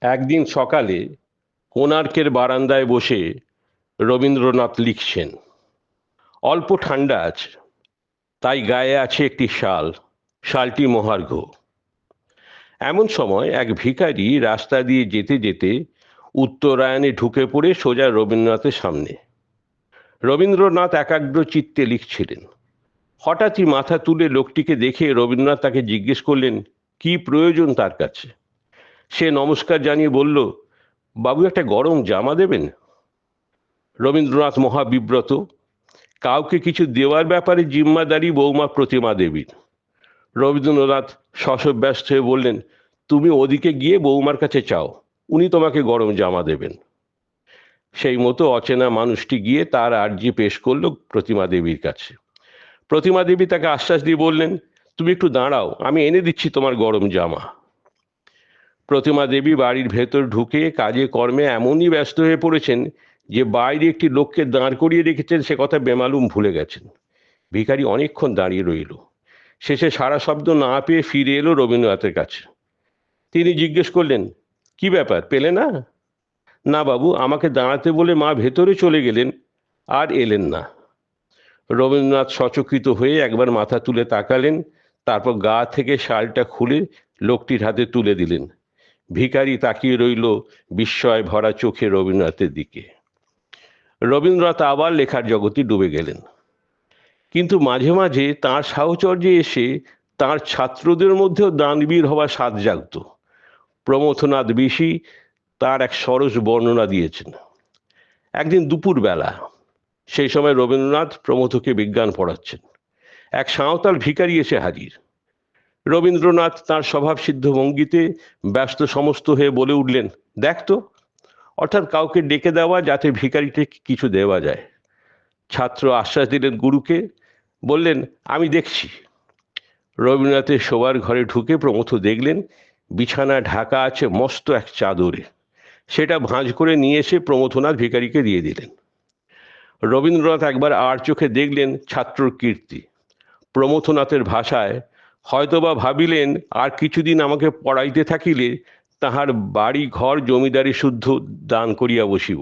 একদিন সকালে কোণার্কের বারান্দায় বসে রবীন্দ্রনাথ লিখছেন। অল্প ঠান্ডা আছে, তাই গায়ে আছে একটি শাল, শালটি মহার্ঘ। এমন সময় এক ভিখারি রাস্তা দিয়ে যেতে যেতে উত্তরায়ণে ঢুকে পড়ে সোজা রবীন্দ্রনাথের সামনে। রবীন্দ্রনাথ একাগ্র চিত্তে লিখছিলেন। হঠাৎই মাথা তুলে লোকটিকে দেখে রবীন্দ্রনাথ তাকে জিজ্ঞেস করলেন কি প্রয়োজন তার কাছে। সে নমস্কার জানিয়ে বলল, বাবু একটা গরম জামা দেবেন। রবীন্দ্রনাথ মহাবিব্রত। কাউকে কিছু দেওয়ার ব্যাপারে জিম্মাদারি বৌমা প্রতিমা দেবীর। রবীন্দ্রনাথ শশব্যস্ত হয়ে বললেন, তুমি ওদিকে গিয়ে বৌমার কাছে চাও, উনি তোমাকে গরম জামা দেবেন। সেই মতো অচেনা মানুষটি গিয়ে তার আর্জি পেশ করলো প্রতিমা দেবীর কাছে। প্রতিমা দেবী তাকে আশ্বাস দিয়ে বললেন, তুমি একটু দাঁড়াও, আমি এনে দিচ্ছি তোমার গরম জামা। প্রতিমা দেবী বাড়ির ভেতর ঢুকে কাজে কর্মে এমনই ব্যস্ত হয়ে পড়েছেন যে বাইরে একটি লোককে দাঁড় করিয়ে রেখেছেন সে কথা বেমালুম ভুলে গেছেন। ভিখারি অনেকক্ষণ দাঁড়িয়ে রইল। শেষে সারা শব্দ না পেয়ে ফিরে এলো রবীন্দ্রনাথের কাছে। তিনি জিজ্ঞেস করলেন, কি ব্যাপার, পেলে না? না বাবু, আমাকে দাঁড়াতে বলে মা ভেতরে চলে গেলেন, আর এলেন না। রবীন্দ্রনাথ সচকিত হয়ে একবার মাথা তুলে তাকালেন, তারপর গা থেকে শালটা খুলে লোকটির হাতে তুলে দিলেন। ভিখারি তাকিয়ে রইল বিস্ময় ভরা চোখে রবীন্দ্রনাথের দিকে। রবীন্দ্রনাথ আবার লেখার জগতে ডুবে গেলেন। কিন্তু মাঝে মাঝে তাঁর সাহচর্যে এসে তাঁর ছাত্রদের মধ্যেও দানবীর হওয়ার স্বাদ জাগত। প্রমথনাথ বিশি তার এক সরস বর্ণনা দিয়েছেন। একদিন দুপুরবেলা, সেই সময় রবীন্দ্রনাথ প্রমথকে বিজ্ঞান পড়াচ্ছেন। এক সাঁওতাল ভিখারি এসে হাজির। রবীন্দ্রনাথ তাঁর স্বভাবসিদ্ধ ভঙ্গিতে ব্যস্ত সমস্ত হয়ে বলে উঠলেন, দেখ তো, অর্থাৎ কাউকে ডেকে দেওয়া যাতে ভিখারিকে কিছু দেওয়া যায়। ছাত্র আশ্বাস দিলেন গুরুকে, বললেন, আমি দেখছি। রবীন্দ্রনাথের শোবার ঘরে ঢুকে প্রমথ দেখলেন বিছানা ঢাকা আছে মস্ত এক চাদরে। সেটা ভাঁজ করে নিয়ে এসে প্রমথনাথ ভিখারিকে দিয়ে দিলেন। রবীন্দ্রনাথ একবার আর চোখে দেখলেন ছাত্রর কীর্তি। প্রমথনাথের ভাষায় হয়তোবা ভাবিলেন আর কিছুদিন আমাকে পড়াইতে থাকিলে তাহার বাড়ি ঘর জমিদারি শুদ্ধ দান করিয়া বসিব।